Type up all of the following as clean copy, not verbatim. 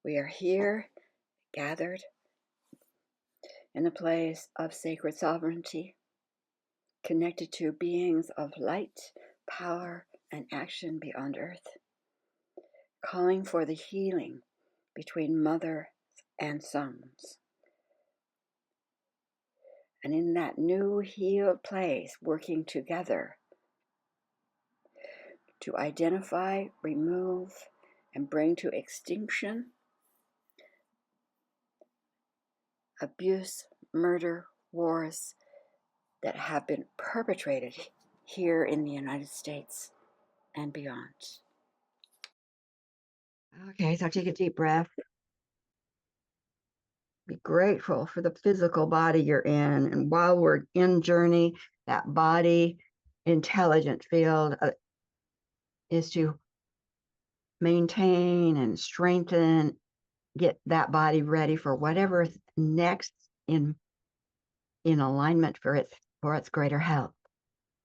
We are here, gathered in a place of sacred sovereignty, connected to beings of light, power, and action beyond earth, calling for the healing between mother and sons. And in that new healed place, working together to identify, remove, and bring to extinction abuse, murder, wars that have been perpetrated here in the United States and beyond. Okay, so take a deep breath. Be grateful for the physical body you're in. And while we're in journey, that body intelligent field is to maintain and strengthen, get that body ready for whatever's next in alignment for its greater health.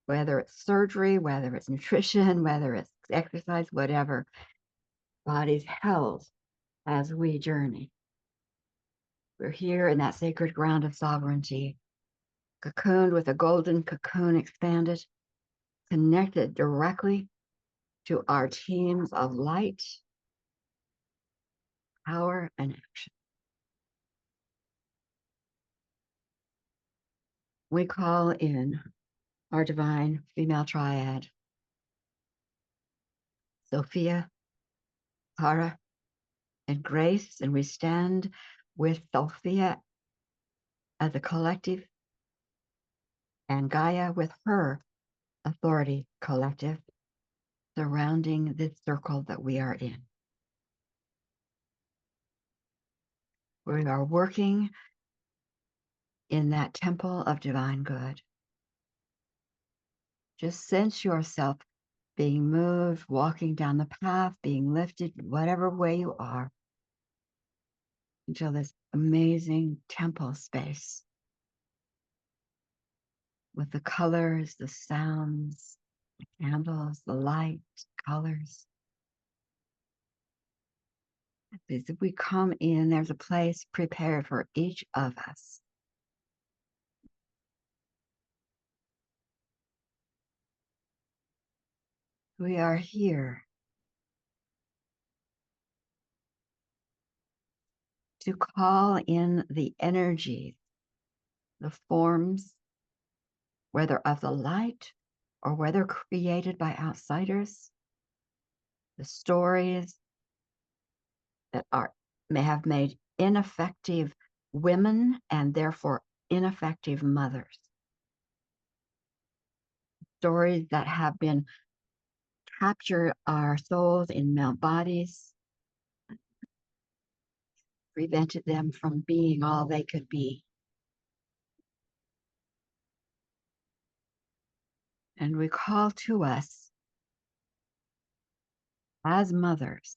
Whether it's surgery, whether it's nutrition, whether it's exercise, whatever, body's held as we journey. We're here in that sacred ground of sovereignty, cocooned with a golden cocoon expanded, connected directly to our teams of light, power, and action. We call in our divine female triad, Sophia, Tara, and Grace, and we stand with Sophia as a collective and Gaia with her authority collective surrounding this circle that we are in. We are working in that temple of divine good. Just sense yourself being moved, walking down the path, being lifted, whatever way you are, into this amazing temple space with the colors, the sounds, the candles, the light, colors. As we come in, there's a place prepared for each of us. We are here to call in the energies, the forms, whether of the light or whether created by outsiders, the stories that may have made ineffective women and therefore ineffective mothers. Stories that have been captured our souls in male bodies, prevented them from being all they could be. And we call to us as mothers,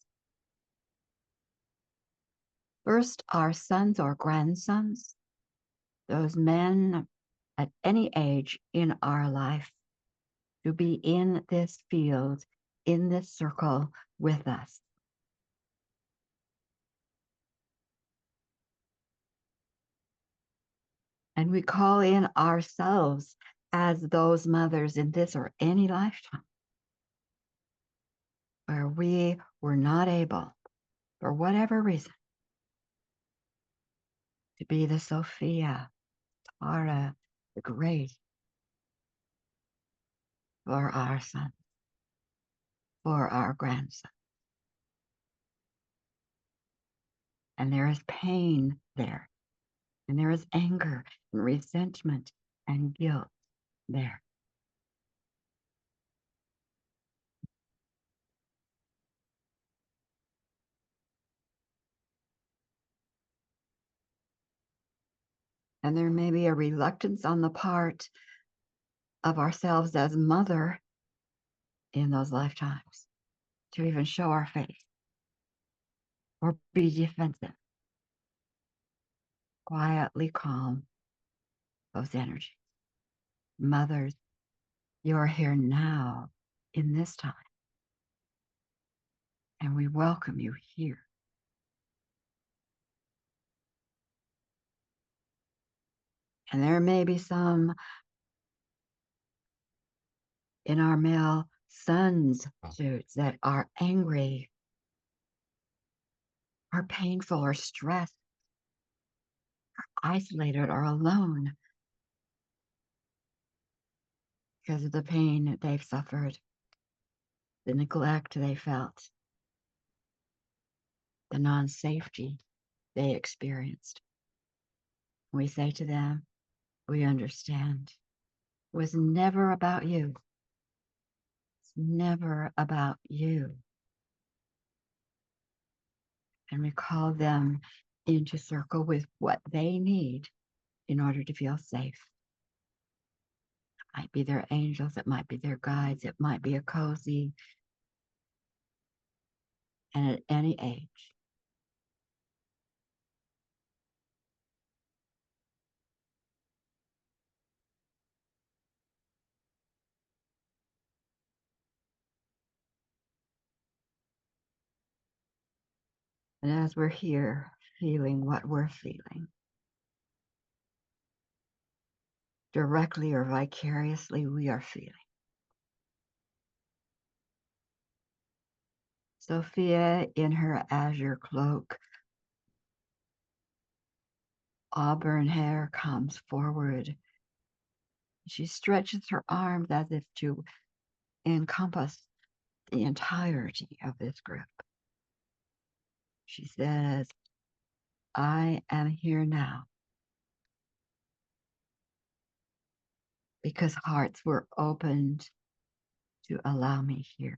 first our sons or grandsons, those men at any age in our life, to be in this field, in this circle with us. And we call in ourselves as those mothers in this or any lifetime where we were not able, for whatever reason, to be the Sophia, Tara, the Grace for our son, for our grandson. And there is pain there, and there is anger and resentment and guilt there. And there may be a reluctance on the part of ourselves as mother in those lifetimes to even show our face or be defensive. Quietly calm those energies. Mothers, you are here now in this time, and we welcome you here. And there may be some in our male sons' suits that are angry, are painful, or stressed, isolated, or alone because of the pain that they've suffered, the neglect they felt, the non-safety they experienced. We say to them, we understand. It was never about you. It's never about you. And we call them into circle with what they need in order to feel safe. It might be their angels, it might be their guides, it might be a cozy, and at any age. And as we're here feeling what we're feeling, directly or vicariously, we are feeling. Sophia, in her azure cloak, auburn hair, comes forward. She stretches her arms as if to encompass the entirety of this group. She says, I am here now because hearts were opened to allow me here.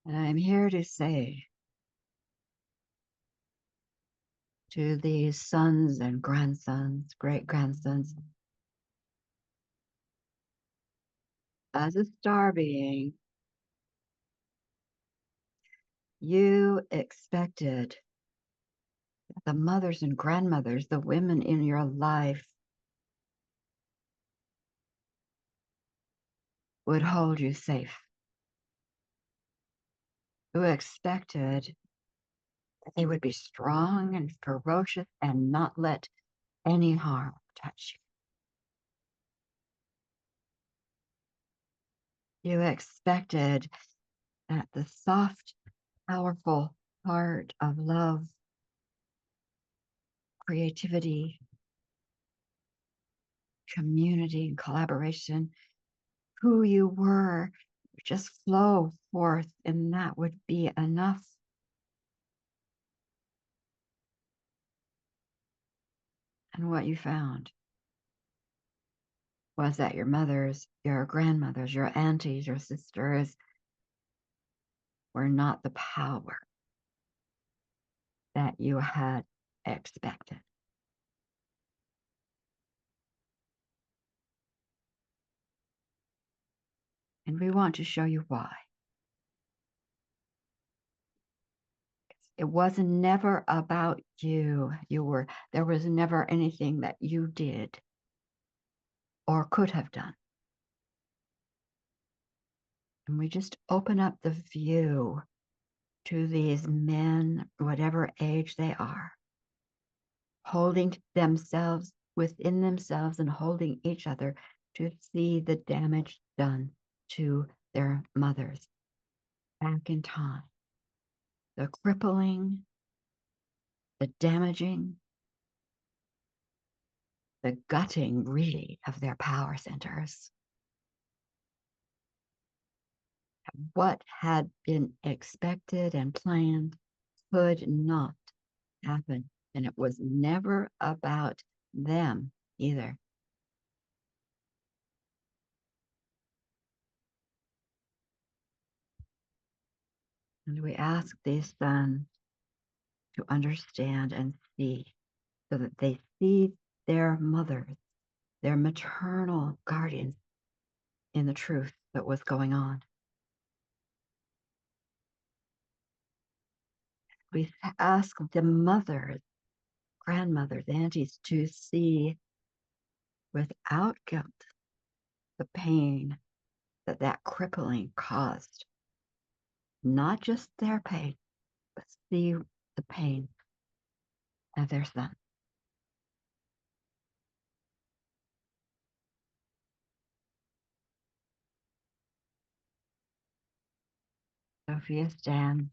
And I'm here to say to these sons and grandsons, great-grandsons, as a star being, you expected the mothers and grandmothers, the women in your life, would hold you safe. You expected that they would be strong and ferocious and not let any harm touch you. You expected that the soft, powerful heart of love, creativity, community, and collaboration, who you were, just flow forth, and that would be enough. And what you found was that your mothers, your grandmothers, your aunties, your sisters were not the power that you had expected. And we want to show you why. It was never about you. There was never anything that you did or could have done. And we just open up the view to these men, whatever age they are, holding themselves within themselves and holding each other to see the damage done to their mothers back in time. The crippling, the damaging, the gutting, really, of their power centers. What had been expected and planned could not happen. And it was never about them either. And we ask these sons to understand and see so that they see their mothers, their maternal guardians, in the truth that was going on. We ask the mothers, grandmothers, aunties to see without guilt the pain that crippling caused. Not just their pain, but see the pain of their son. Sophia stands,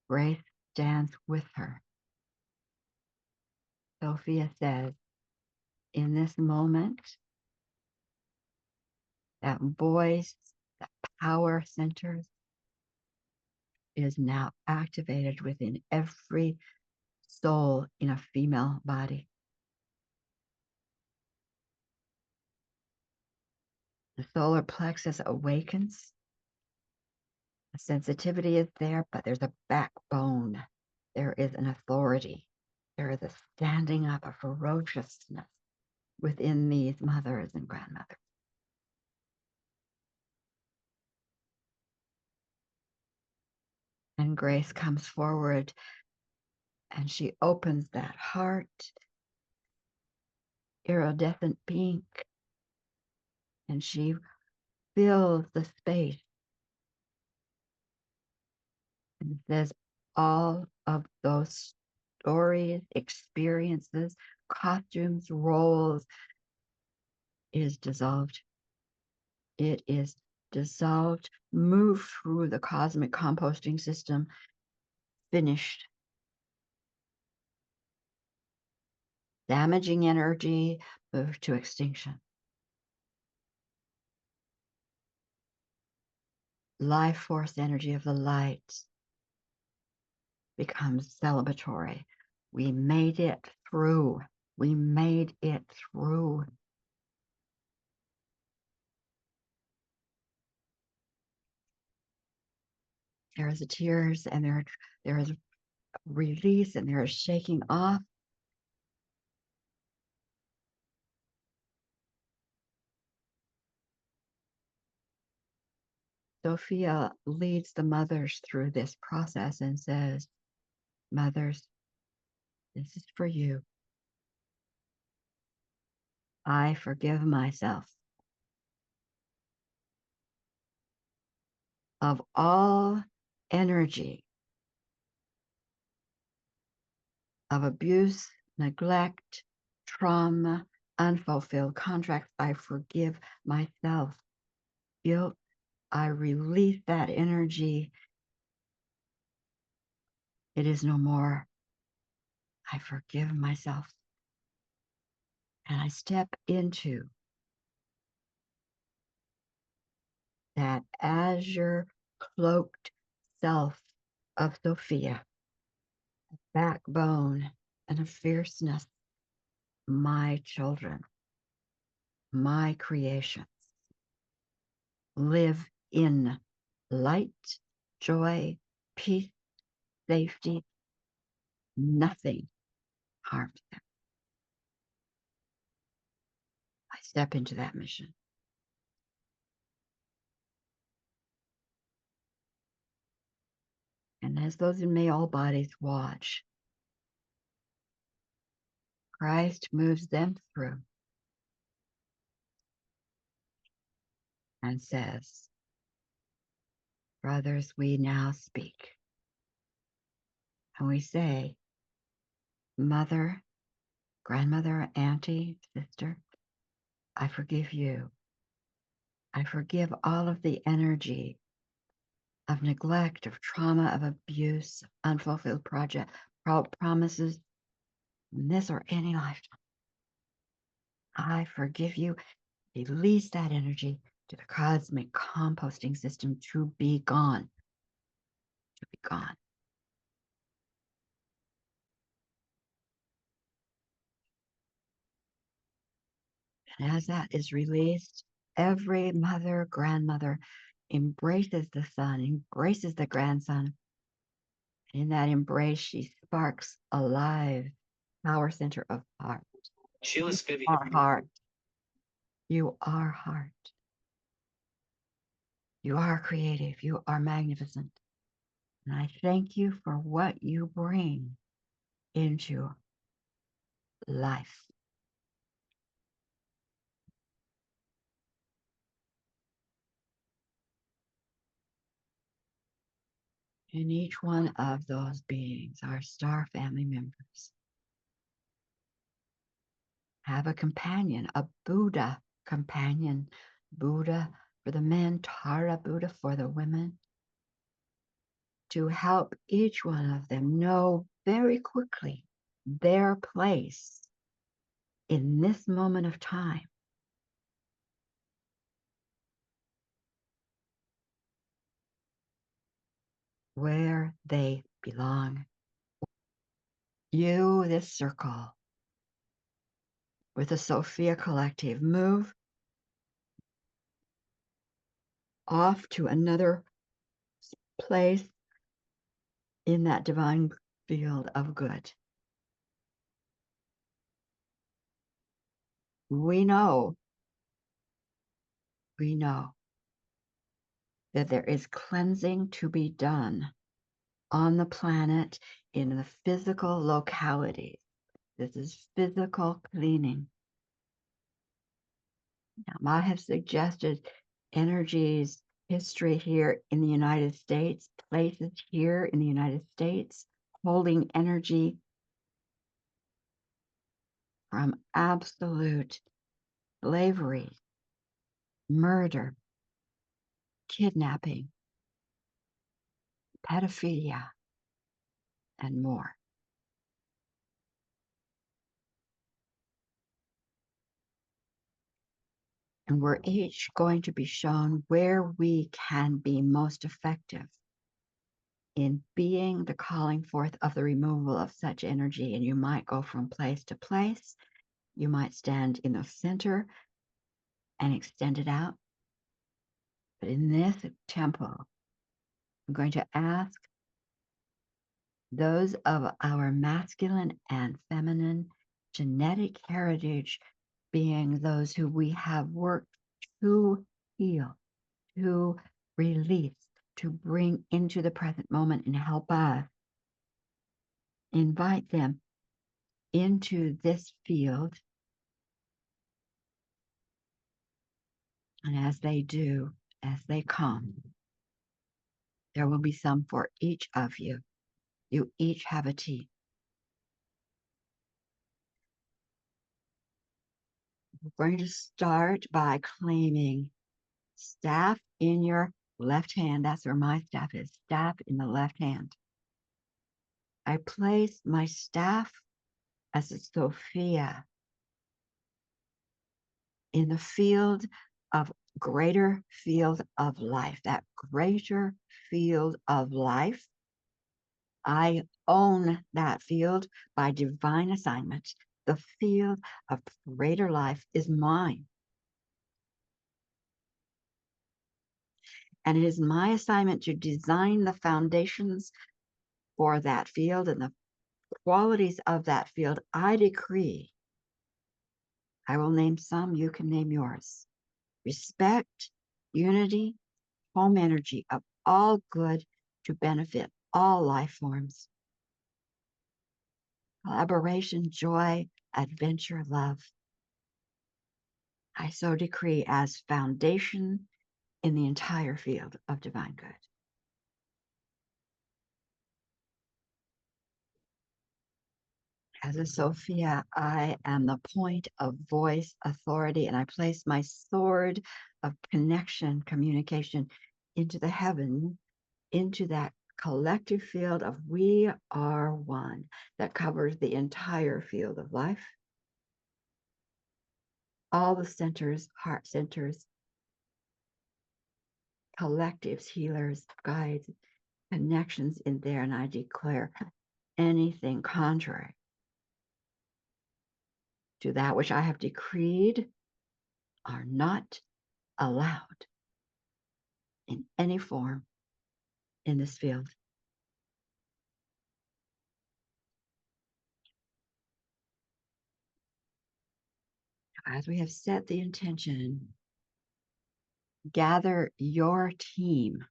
Grace stands with her. Sophia says, in this moment, that voice, that power center is now activated within every soul in a female body. The solar plexus awakens. The sensitivity is there, but there's a backbone. There is an authority. There is a standing up, a ferociousness within these mothers and grandmothers. And Grace comes forward and she opens that heart, iridescent pink, and she fills the space and says, all of those stories, experiences, costumes, roles is dissolved. It is dissolved, moved through the cosmic composting system, finished. Damaging energy moved to extinction. Life force energy of the light becomes celebratory. We made it through. We made it through. There is a tears and there is release and there is shaking off. Sophia leads the mothers through this process and says, mothers, this is for you. I forgive myself of all energy of abuse, neglect, trauma, unfulfilled contracts. I forgive myself. Guilt, I release that energy. It is no more. I forgive myself. And I step into that azure cloaked self of Sophia, a backbone and a fierceness. My children, my creations live in light, joy, peace, safety. Nothing harms them. I step into that mission. And as those in male bodies watch, Christ moves them through and says, brothers, we now speak. And we say, mother, grandmother, auntie, sister, I forgive you. I forgive all of the energy of neglect, of trauma, of abuse, unfulfilled promises in this or any lifetime. I forgive you. Release that energy to the cosmic composting system to be gone. To be gone. And as that is released, every mother, grandmother embraces the son, embraces the grandson. And in that embrace, she sparks a live power center of heart. You are heart. You are heart. You are creative. You are magnificent. And I thank you for what you bring into life. And each one of those beings, our star family members, have a companion, a Buddha companion. Buddha for the men, Tara Buddha for the women, to help each one of them know very quickly their place in this moment of time, where they belong. You, this circle, with the Sophia Collective, move off to another place in that divine field of good. We know that there is cleansing to be done on the planet in the physical localities. This is physical cleaning. Now, I have suggested energies, history here in the United States, places here in the United States, holding energy from absolute slavery, murder, kidnapping, pedophilia, and more. And we're each going to be shown where we can be most effective in being the calling forth of the removal of such energy. And you might go from place to place. You might stand in the center and extend it out. But in this temple, I'm going to ask those of our masculine and feminine genetic heritage being those who we have worked to heal, to release, to bring into the present moment and help us. Invite them into this field. And as they do, as they come, there will be some for each of you. You each have a team. We're going to start by claiming staff in your left hand. That's where my staff is, staff in the left hand. I place my staff as a Sophia in the field of greater field of life, that greater field of life. I own that field by divine assignment. The field of greater life is mine. And it is my assignment to design the foundations for that field and the qualities of that field. I decree, I will name some, you can name yours. Respect, unity, home energy of all good to benefit all life forms. Collaboration, joy, adventure, love. I so decree as foundation in the entire field of divine good. As a Sophia, I am the point of voice, authority, and I place my sword of connection, communication into the heaven, into that collective field of we are one that covers the entire field of life. All the centers, heart centers, collectives, healers, guides, connections in there, and I declare anything contrary to that which I have decreed are not allowed in any form in this field. As we have set the intention, gather your team,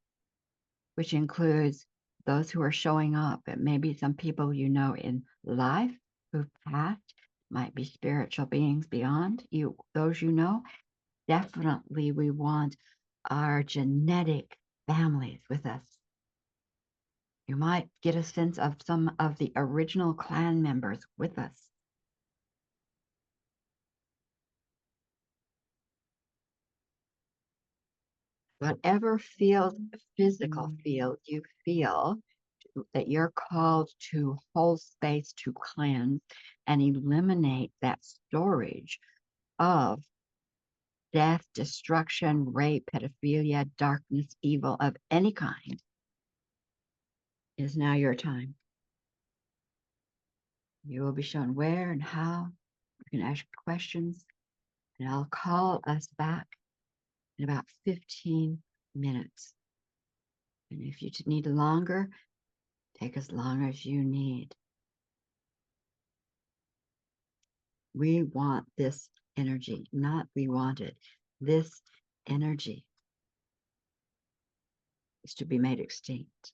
which includes those who are showing up. It may be some people you know in life who've passed, might be spiritual beings beyond you, those you know. Definitely, we want our genetic families with us. You might get a sense of some of the original clan members with us. Whatever physical field you feel that you're called to hold space to cleanse and eliminate that storage of death, destruction, rape, pedophilia, darkness, evil of any kind, is now your time. You will be shown where and how. You can ask questions, and I'll call us back in about 15 minutes. And if you need longer, take as long as you need. We want this energy, not we want it. This energy is to be made extinct.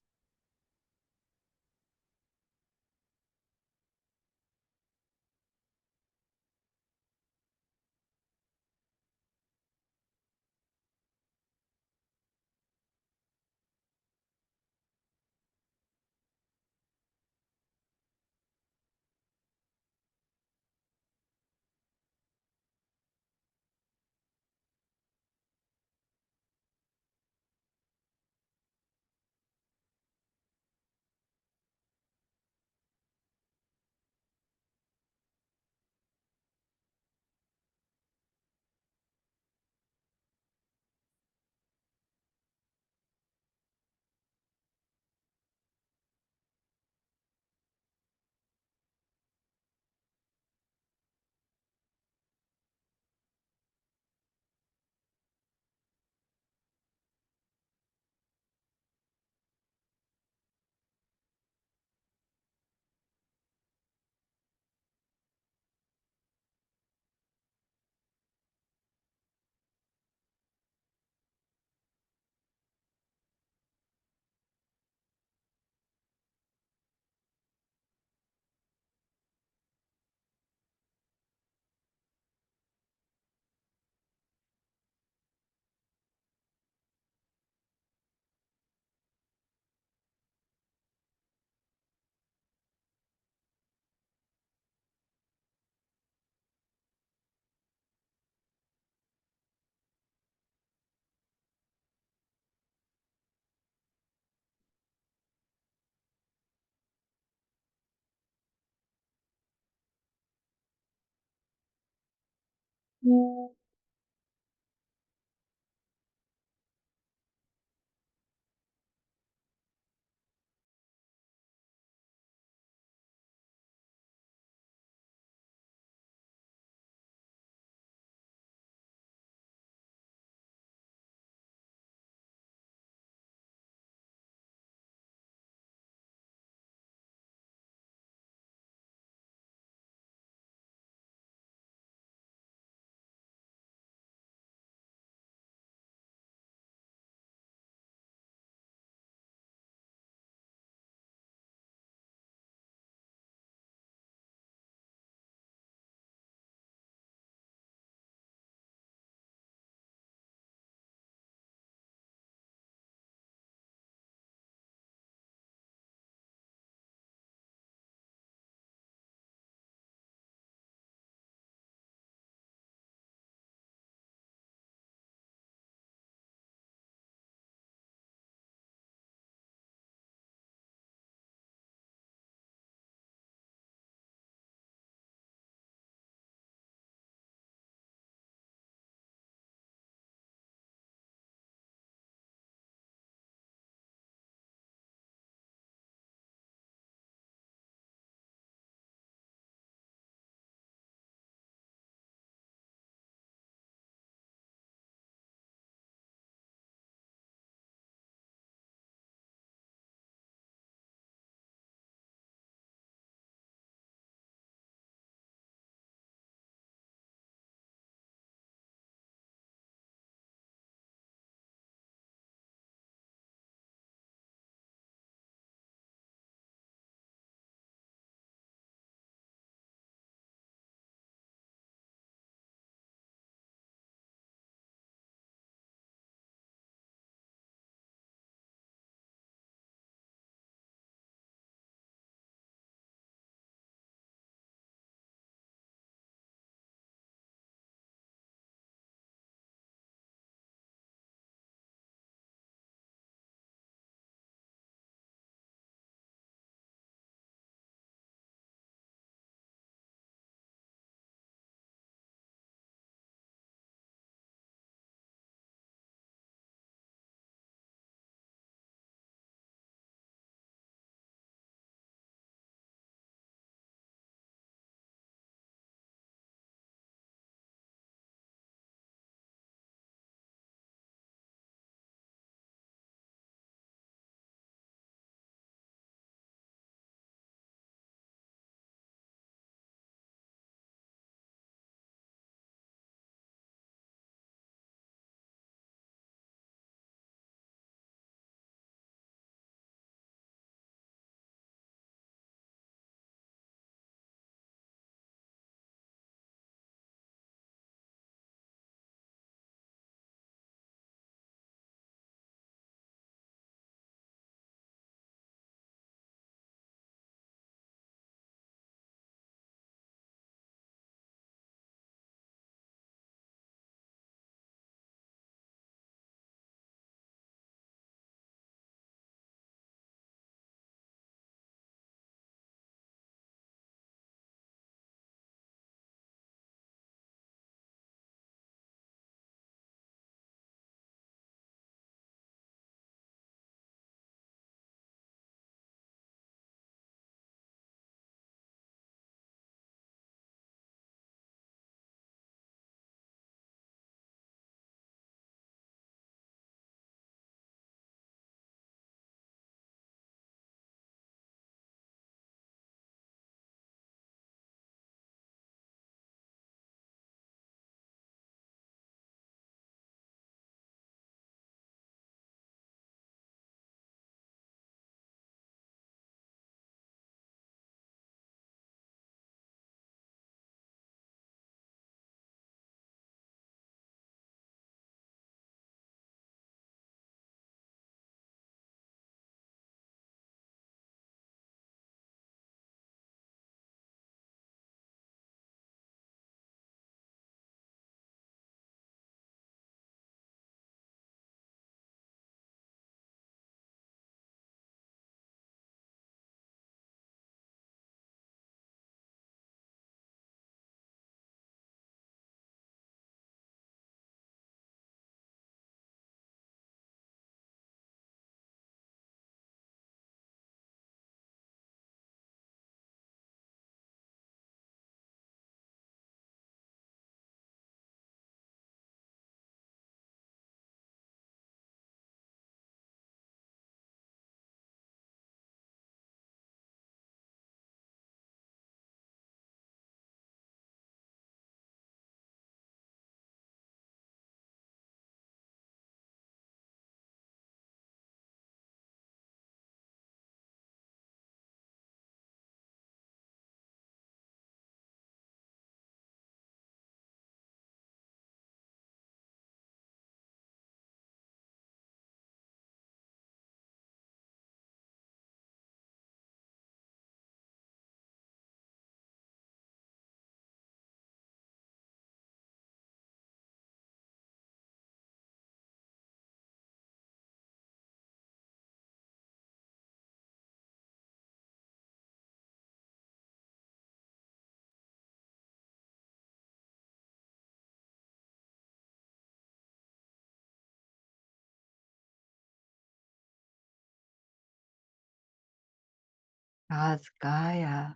because Gaia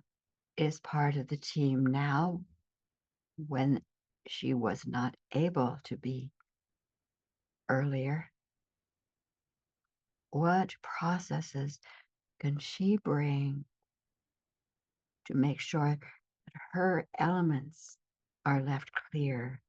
is part of the team now when she was not able to be earlier. What processes can she bring to make sure that her elements are left clear?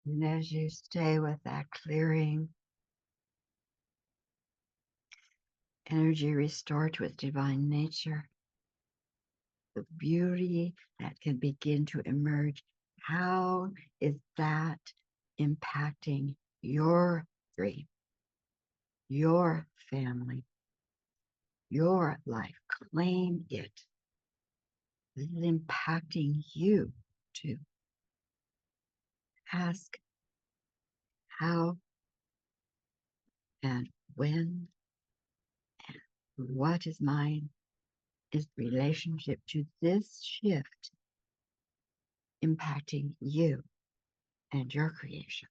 And as you stay with that clearing, energy restored to its divine nature, the beauty that can begin to emerge. How is that impacting your dream, your family, your life? Claim it. This is impacting you too. Ask how and when and what is mine is relationship to this shift impacting you and your creation.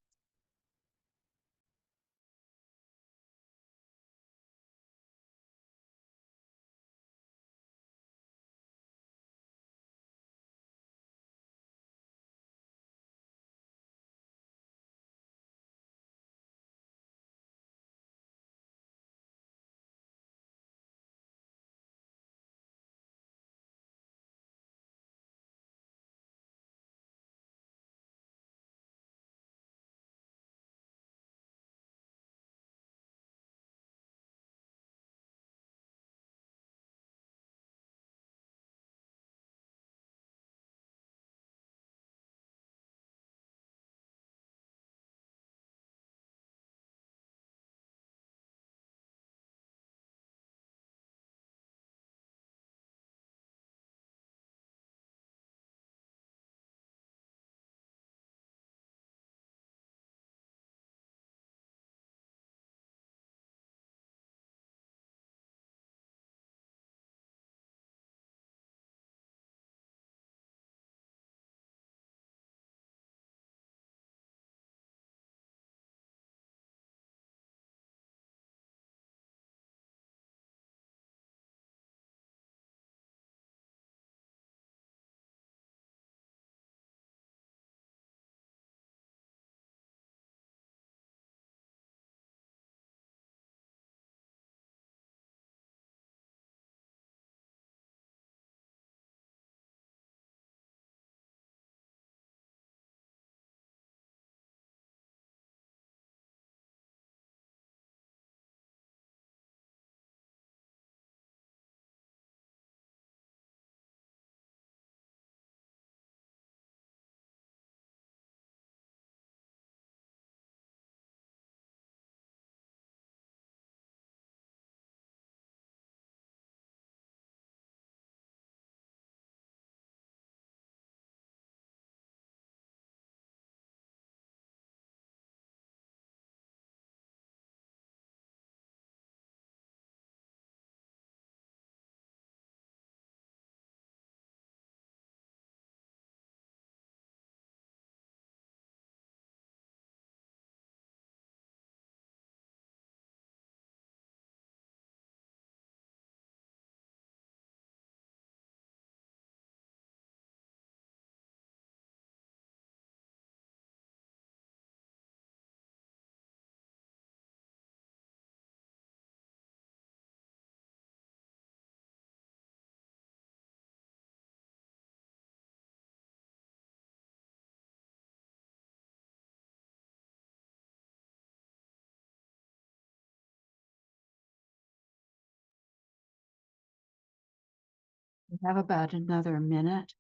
We have about another minute.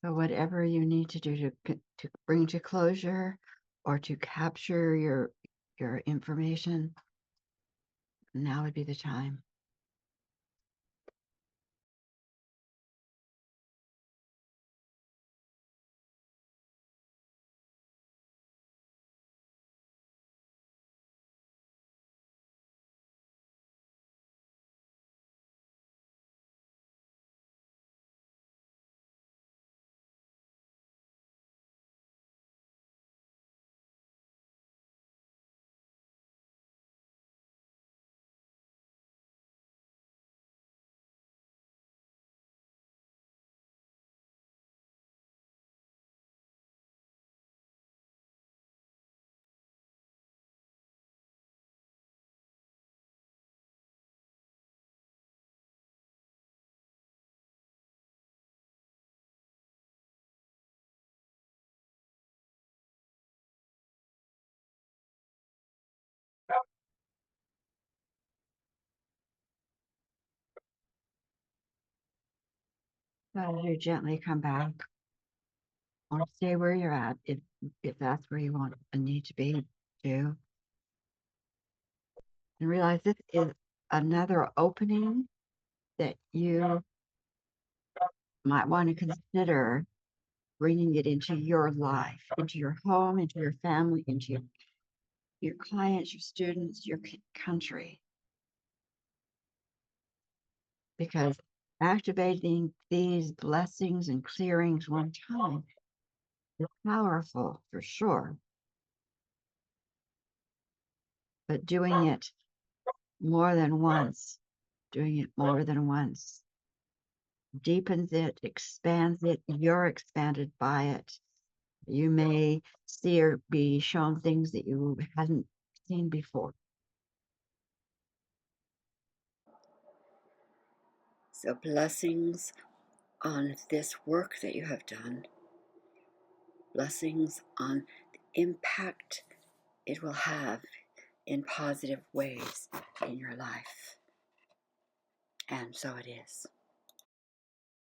So whatever you need to do to bring to closure or to capture your information, now would be the time. So you gently come back or stay where you're at if that's where you want and need to be too. And realize this is another opening that you might want to consider bringing it into your life, into your home, into your family, into your clients, your students, your country. Because activating these blessings and clearings one time is powerful for sure. But doing it more than once, deepens it, expands it. You're expanded by it. You may see or be shown things that you hadn't seen before. So blessings on this work that you have done, blessings on the impact it will have in positive ways in your life. And so it is.